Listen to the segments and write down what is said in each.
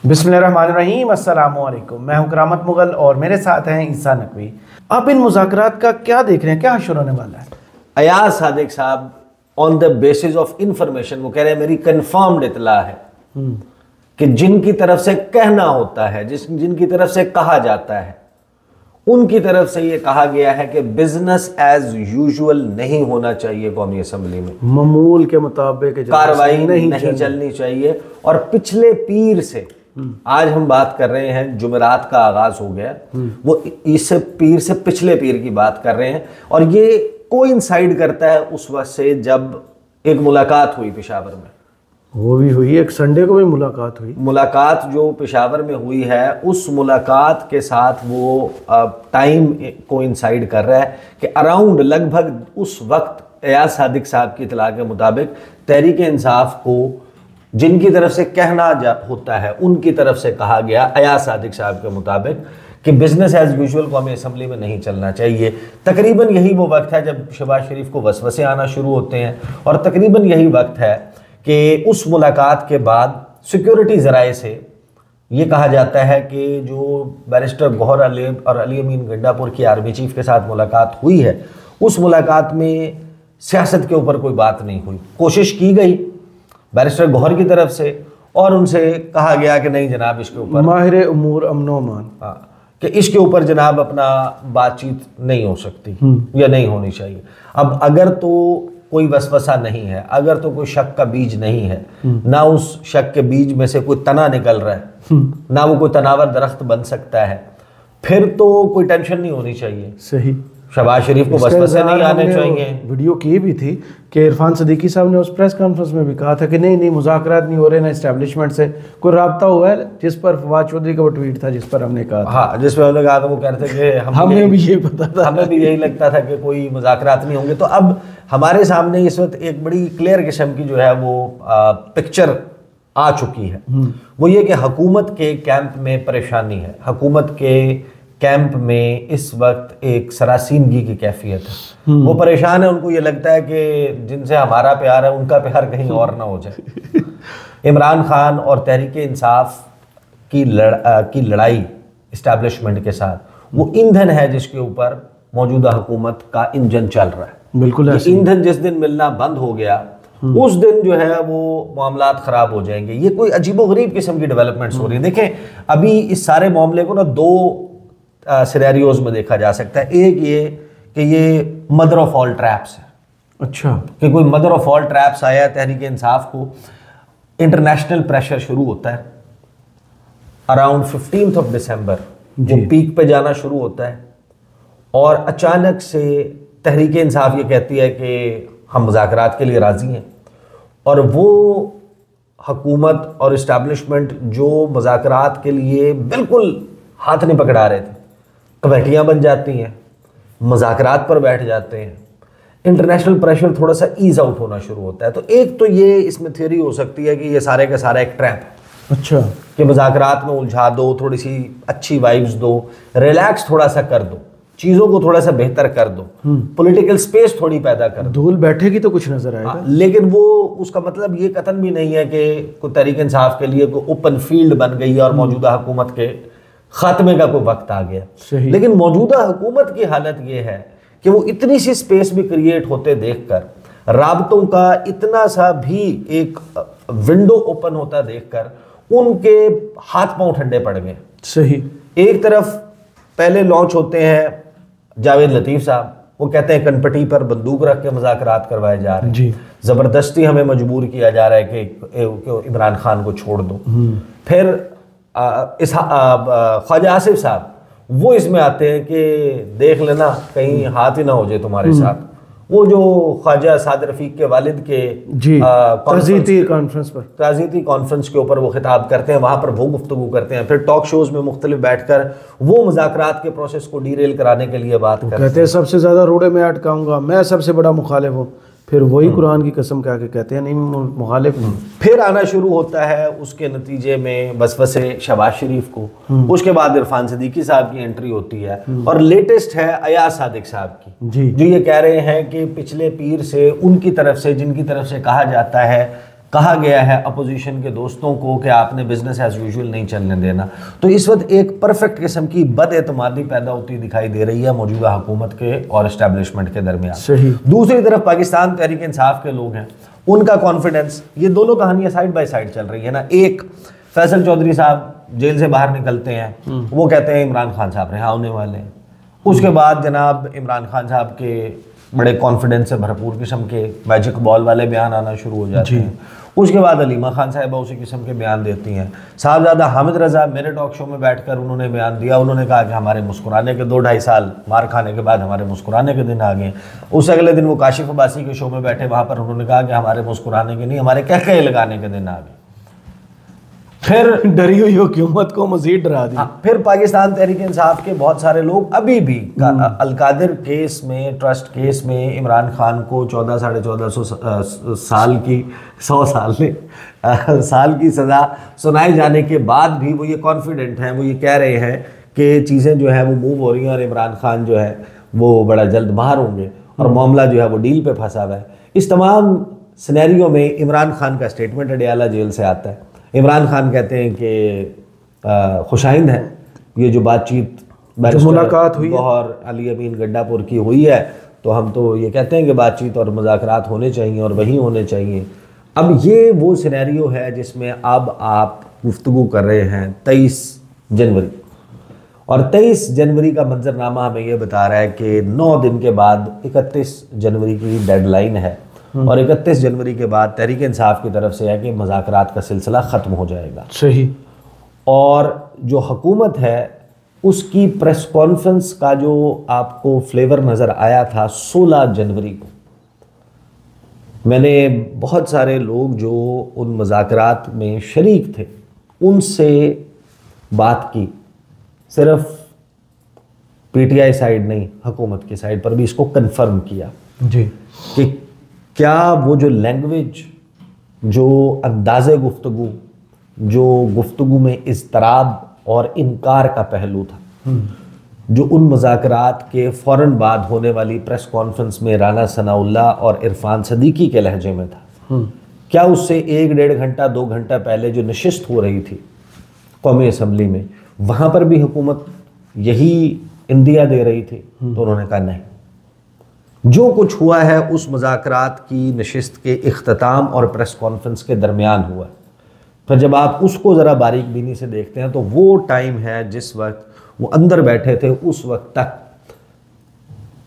बिस्मिल्लाहिर्रहमानिर्रहीम, अस्सलामु अलैकुम। मैं हूं करामत मुगल और मेरे साथ हैं ईसा नकवी। आप इन मुज़ाकरात का क्या देख रहे हैं, क्या शुरू होने वाला है? अयाज सादिक साहब on the basis of information वो कह रहे हैं मेरी कंफर्म्ड इतला है कि जिनकी तरफ से कहना होता है, जिनकी तरफ से कहा जाता है, उनकी तरफ से ये कहा गया है कि बिजनेस एज यूजुअल नहीं होना चाहिए। कौमी असम्बली में मामूल के मुताबिक कार्रवाई नहीं चलनी चाहिए। और पिछले पीर से आज हम बात कर रहे हैं, जुमेरात का आगाज हो गया, वो इस पीर से पिछले पीर की बात कर रहे हैं और ये कोइंसाइड करता है उस वक्त से जब एक मुलाकात हुई पेशावर में। वो भी हुई, एक संडे को भी मुलाकात हुई। मुलाकात जो पेशावर में हुई है, उस मुलाकात के साथ वो टाइम कोइंसाइड कर रहा है कि अराउंड लगभग उस वक्त अयाज सादिक साहब की इतला के मुताबिक तहरीक इंसाफ को जिनकी तरफ से कहना होता है उनकी तरफ से कहा गया अयाज सादिक साहब के मुताबिक कि बिजनेस एज यूजुअल कौमी असम्बली में नहीं चलना चाहिए। तकरीबन यही वो वक्त है जब शहबाज शरीफ को वसवसे आना शुरू होते हैं और तकरीबन यही वक्त है कि उस मुलाकात के बाद सिक्योरिटी ज़राए से ये कहा जाता है कि जो बैरिस्टर गौहर अली और अली अमीन गंडापुर की आर्मी चीफ के साथ मुलाकात हुई है, उस मुलाकात में सियासत के ऊपर कोई बात नहीं हुई। कोशिश की गई बैरिस्टर गौहर की तरफ से और उनसे कहा गया कि नहीं जनाब, इसके ऊपर माहिर उमूर अमन कि इसके ऊपर जनाब अपना बातचीत नहीं हो सकती या नहीं होनी चाहिए। अब अगर तो कोई वसवसा नहीं है, अगर तो कोई शक का बीज नहीं है, ना उस शक के बीज में से कोई तना निकल रहा है, ना वो कोई तनावर दरख्त बन सकता है, फिर तो कोई टेंशन नहीं होनी चाहिए। सही, शहबाज शरीफ को वसवसे नहीं आने चाहिए। वीडियो की भी थी कि इरफान सदीकी साहब ने उस प्रेस कॉन्फ्रेंस में भी कहा था कि नहीं मुज़ाकरात नहीं हो रहे, ना इस्टेब्लिशमेंट से कोई राब्ता हुआ है, जिस पर फवाद चौधरी का वो ट्वीट था जिस पर हमने कहा, हाँ, जिस पर हमने कहा था, वो कह रहे थे कि हमें भी यही पता था, हमें भी यही लगता था कि कोई मुज़ाकरात नहीं होंगे। तो अब हमारे सामने इस वक्त एक बड़ी क्लियर किस्म की जो है वो पिक्चर आ चुकी है। वो ये कि हुकूमत के कैंप में परेशानी है, हुकूमत के कैंप में इस वक्त एक सरासीनगी की कैफियत है। वो परेशान है, उनको ये लगता है कि जिनसे हमारा प्यार है उनका प्यार कहीं और ना हो जाए। इमरान खान और तहरीक इंसाफ की लड़ाई इस्टेब्लिशमेंट के साथ वो ईंधन है जिसके ऊपर मौजूदा हुकूमत का इंजन चल रहा है। बिल्कुल, ईंधन जिस दिन मिलना बंद हो गया उस दिन जो है वो मामलात खराब हो जाएंगे। ये कोई अजीबोगरीब किस्म की डेवलपमेंट्स हो रही है। देखें, अभी इस सारे मामले को ना दो सिनेरियोज में देखा जा सकता है। एक ये कि ये मदर ऑफ ऑल ट्रैप्स है। अच्छा, कि कोई मदर ऑफ ऑल ट्रैप्स आया तहरीक इंसाफ को, इंटरनेशनल प्रेशर शुरू होता है अराउंड 15 दिसंबर, वो पीक पे जाना शुरू होता है और अचानक से तहरीक इंसाफ ये कहती है कि हम मुज़ाकरात के लिए राज़ी हैं और वो हुकूमत और इस्टेब्लिशमेंट जो मुज़ाकरात के लिए बिल्कुल हाथ नहीं पकड़ा रहे थे, कमेटियाँ बन जाती हैं, मुज़ाकरात पर बैठ जाते हैं, इंटरनेशनल प्रेशर थोड़ा सा ईज आउट होना शुरू होता है। तो एक तो ये इसमें थ्योरी हो सकती है कि ये सारे का सारा एक ट्रैप है। अच्छा, कि मुज़ाकरात में उलझा दो, थोड़ी सी अच्छी वाइब्स दो, रिलैक्स थोड़ा सा कर दो, चीज़ों को थोड़ा सा बेहतर कर दो, पॉलिटिकल स्पेस थोड़ी पैदा कर दो, धूल बैठेगी तो कुछ नजर आएगा। लेकिन वो उसका मतलब ये कतन भी नहीं है कि कोई तहरीक इंसाफ के लिए कोई ओपन फील्ड बन गई और मौजूदा हुकूमत के खात्मे का कोई वक्त आ गया। लेकिन मौजूदा हुकूमत की हालत ये है कि वो इतनी सी स्पेस भी क्रिएट होते देखकर, राबतों का इतना सा भी एक विंडो ओपन होता देखकर उनके हाथ पांव ठंडे पड़ गए। सही, एक तरफ पहले लॉन्च होते हैं जावेद लतीफ़ साहब, वो कहते हैं कनपटी पर बंदूक रख के मुज़ाकरात करवाए जा रहे हैं, ज़बरदस्ती हमें मजबूर किया जा रहा है कि इमरान खान को छोड़ दो। फिर ख्वाजा आसिफ साहब वो इसमें आते हैं कि देख लेना कहीं हाथ ही ना हो जाए तुम्हारे साथ। वो जो ख्वाजा साद रफीक के वालिद के ताज़ीती कॉन्फ्रेंस के ऊपर वो खिताब करते हैं, वहाँ पर वो गुफ्तगू करते हैं, फिर टॉक शोज़ में मुख्तलिफ बैठकर वो मुज़ाकरात के प्रोसेस को डीरेल कराने के लिए बात कहते हैं सबसे ज़्यादा रोड़े में अटकाऊंगा, मैं सबसे बड़ा मुखालिफ हूँ। फिर वही कुरान की कसम खा के कहते हैं नहीं मुखालिफ नहीं। फिर आना शुरू होता है उसके नतीजे में वसवसे शहबाज शरीफ को, उसके बाद इरफान सदीकी साहब की एंट्री होती है और लेटेस्ट है अयाज सादिक साहब की, जो ये कह रहे हैं कि पिछले पीर से उनकी तरफ से जिनकी तरफ से कहा जाता है कहा गया है अपोजिशन के दोस्तों को कि आपने बिजनेस एज यूजुअल नहीं चलने देना। तो इस वक्त एक परफेक्ट किस्म की बदएतमादी पैदा होती दिखाई दे रही है मौजूदा हुकूमत के और इस्टेब्लिशमेंट के दरमियान। सही। दूसरी तरफ पाकिस्तान तहरीक इंसाफ के लोग हैं, उनका कॉन्फिडेंस, ये दोनों कहानियां साइड बाय साइड चल रही है ना। एक, फैसल चौधरी साहब जेल से बाहर निकलते हैं, वो कहते हैं इमरान खान साहब रिहा होने वाले हैं। उसके बाद जनाब इमरान खान साहब के बड़े कॉन्फिडेंस से भरपूर किस्म के मैजिक बॉल वाले बयान आना शुरू हो जाते हैं। उसके बाद अलीमा खान साहिबा उसी किस्म के बयान देती हैं। साहबजादा हामिद रजा मेरे टॉक शो में बैठकर उन्होंने बयान दिया, उन्होंने कहा कि हमारे मुस्कुराने के 2-2.5 साल मार खाने के बाद हमारे मुस्कुराने के दिन आ गए। उस अगले दिन वो काशिफ अब्बासी के शो में बैठे, वहाँ पर उन्होंने कहा कि हमारे मुस्कुराने के नहीं, हमारे कहकहे लगाने के दिन आ गए। फिर डरी हुई हुकूमत को मजीद डरा दिया। फिर पाकिस्तान तहरीक इंसाफ के बहुत सारे लोग अभी भी अलकादिर केस में, ट्रस्ट केस में इमरान खान को 1400-1450 साल की 100 साल की सज़ा सुनाए जाने के बाद भी वो ये कॉन्फिडेंट हैं, वो ये कह रहे हैं कि चीज़ें जो है वो मूव हो रही हैं और इमरान खान जो है वो बड़ा जल्द बाहर होंगे और मामला जो है वो डील पे फंसा हुआ है। इस तमाम सिनेरियो में इमरान खान का स्टेटमेंट अडियाला जेल से आता है। इमरान खान कहते हैं कि खुशाइंद है ये जो बातचीत मुलाकात हुई और अली अमीन गड्डापुर की हुई है, तो हम तो ये कहते हैं कि बातचीत और मुज़ाकरात होने चाहिए और वही होने चाहिए। अब ये वो सिनेरियो है जिसमें अब आप गुफ्तगू कर रहे हैं 23 जनवरी, और 23 जनवरी का मंजरनामा हमें ये बता रहा है कि 9 दिन के बाद 31 जनवरी की डेडलाइन है और 31 जनवरी के बाद तहरीक इंसाफ की तरफ से है कि मुज़ाकरात का सिलसिला ख़त्म हो जाएगा। सही। और जो हुकूमत है उसकी प्रेस कॉन्फ्रेंस का जो आपको फ्लेवर नज़र आया था 16 जनवरी को, मैंने बहुत सारे लोग जो उन मुज़ाकरात में शरीक थे उनसे बात की, सिर्फ पीटीआई साइड नहीं हुकूमत की साइड पर भी इसको कंफर्म किया जी कि क्या वो जो लैंग्वेज, जो अंदाज़े गुफ्तगू, जो गुफ्तगू में इज़्तराब और इनकार का पहलू था, जो उन मुज़ाकरात के फ़ौरन बाद होने वाली प्रेस कॉन्फ्रेंस में राना सनाउल्लाह और इरफान सदीकी के लहजे में था, क्या उससे 1-1.5 घंटा 2 घंटा पहले जो नशिस्त हो रही थी कौमी असम्बली में, वहाँ पर भी हुकूमत यही इंदिया दे रही थी? तो उन्होंने कहा नहीं, जो कुछ हुआ है उस मुज़ाकरात की नशिस्त के इख्तिताम और प्रेस कॉन्फ्रेंस के दरमियान हुआ। फिर जब आप उसको ज़रा बारीक बीनी से देखते हैं तो वो टाइम है जिस वक्त वो अंदर बैठे थे, उस वक्त तक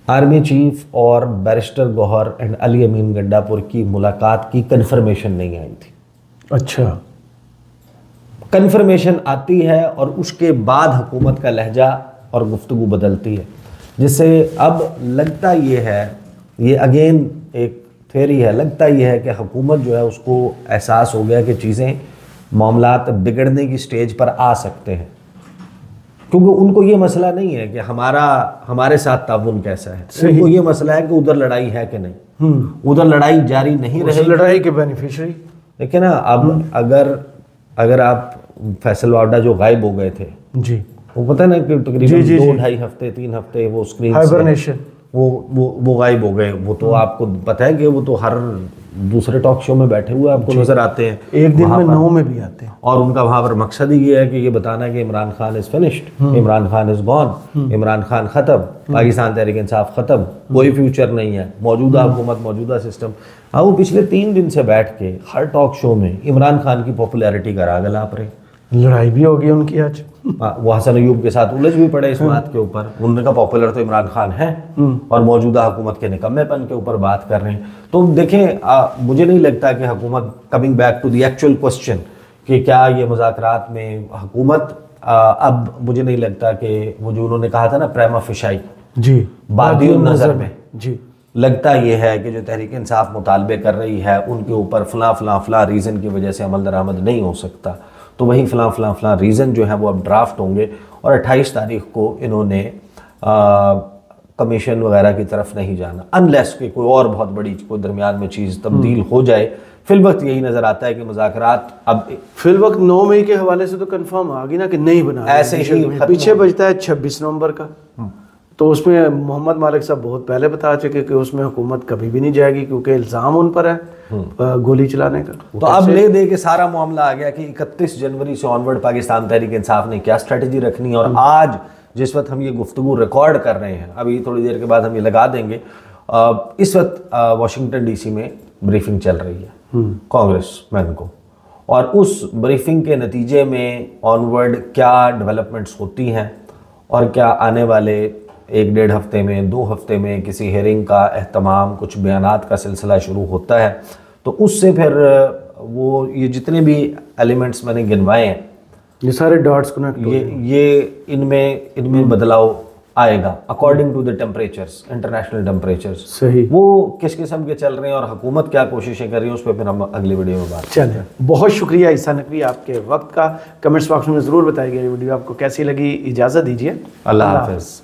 आर्मी चीफ और बैरिस्टर गौहर एंड अली अमीन गड्डापुर की मुलाकात की कन्फर्मेशन नहीं आई थी। अच्छा। कन्फर्मेशन आती है और उसके बाद हुकूमत का लहजा और गुफ्तगू बदलती है, जिससे अब लगता ये है, ये अगेन एक थ्योरी है, लगता ये है कि हुकूमत जो है उसको एहसास हो गया कि चीज़ें मामलात बिगड़ने की स्टेज पर आ सकते हैं, क्योंकि उनको ये मसला नहीं है कि हमारे साथ ताउन कैसा है, उनको ये मसला है कि उधर लड़ाई है कि नहीं, उधर लड़ाई जारी नहीं रहे, लड़ाई के बेनिफिशियरी। देखिए ना, अब अगर आप फैसल वाडा जो गायब हो गए थे जी, वो पता है ना कि तकरीबन 2-2.5 हफ्ते 3 हफ्ते वो स्क्रीन हाइबरनेशन, वो गायब हो गए। वो तो आपको पता है कि वो तो हर दूसरे टॉक शो में बैठे हुए आपको नजर आते हैं, एक दिन में 9 में भी आते हैं, और उनका वहाँ पर मकसद ही ये है कि ये बताना है कि Imran Khan is finished, Imran Khan is gone, Imran Khan ख़त्म, पाकिस्तान तहरीक इंसाफ ख़त्म, कोई फ्यूचर नहीं है, मौजूदा हुकूमत, मौजूदा सिस्टम। हाँ, वो पिछले 3 दिन से बैठ के हर टॉक शो में इमरान खान की पॉपुलैरिटी का राग अलाप रहे। लड़ाई भी होगी उनकी आज, वो हसन अयूब के साथ उलझ भी पड़े इस बात के ऊपर, उन्होंने कहा पॉपुलर तो इमरान खान है और मौजूदा हुकूमत के निकम्मेपन के ऊपर बात कर रहे हैं। तो देखें, मुझे नहीं लगता कि हुकूमत, coming back to the actual question कि क्या ये मुज़ाकरात में हुकूमत, अब मुझे नहीं लगता कि वो जो उन्होंने कहा था ना प्रेमा फिशाई जी बादियुन नज़र में, जी लगता ये है कि जो तहरीक इंसाफ मुतालबे कर रही है उनके ऊपर फलां रीज़न की वजह से अमल दरामद नहीं हो सकता, तो वही फलां रीज़न जो है वो अब ड्राफ्ट होंगे और 28 तारीख को इन्होंने कमीशन वगैरह की तरफ नहीं जाना, अनलेस कि कोई और बहुत बड़ी कोई दरमियान में चीज़ तब्दील हो जाए। फिल वक्त यही नज़र आता है कि मुज़ाकरात अब फिल वक्त 9 मई के हवाले से तो कंफर्म आ गई ना कि नहीं बना, ऐसे ही पीछे बचता है 26 नवंबर का, तो उसमें मोहम्मद मालिक साहब बहुत पहले बता चुके कि उसमें हुकूमत कभी भी नहीं जाएगी क्योंकि इल्ज़ाम उन पर है गोली चलाने का। तो अब ले दे के सारा मामला आ गया कि 31 जनवरी से ऑनवर्ड पाकिस्तान तहरीक इंसाफ ने क्या स्ट्रेटजी रखनी है। और आज जिस वक्त हम ये गुफ्तगू रिकॉर्ड कर रहे हैं, अभी थोड़ी देर के बाद हम ये लगा देंगे, इस वक्त वाशिंगटन डीसी में ब्रीफिंग चल रही है कांग्रेसमैन को, और उस ब्रीफिंग के नतीजे में ऑनवर्ड क्या डेवलपमेंट्स होती हैं और क्या आने वाले 1-1.5 हफ्ते में 2 हफ्ते में किसी हेयरिंग का एहतमाम, कुछ बयानात का सिलसिला शुरू होता है, तो उससे फिर वो ये जितने भी एलिमेंट्स मैंने गिनवाए हैं, ये सारे डॉट्स कनेक्ट ये इनमें बदलाव आएगा according to the temperatures, international temperatures. सही। वो किस किस्म के चल रहे हैं और हुकूमत क्या कोशिशें कर रही है, उस पर फिर हम अगली वीडियो में बात चलें। बहुत शुक्रिया ईसा नकवी आपके वक्त का। कमेंट्स बॉक्स में ज़रूर बताइए ये वीडियो आपको कैसी लगी। इजाज़त दीजिए, अल्लाह हाफ़िज़।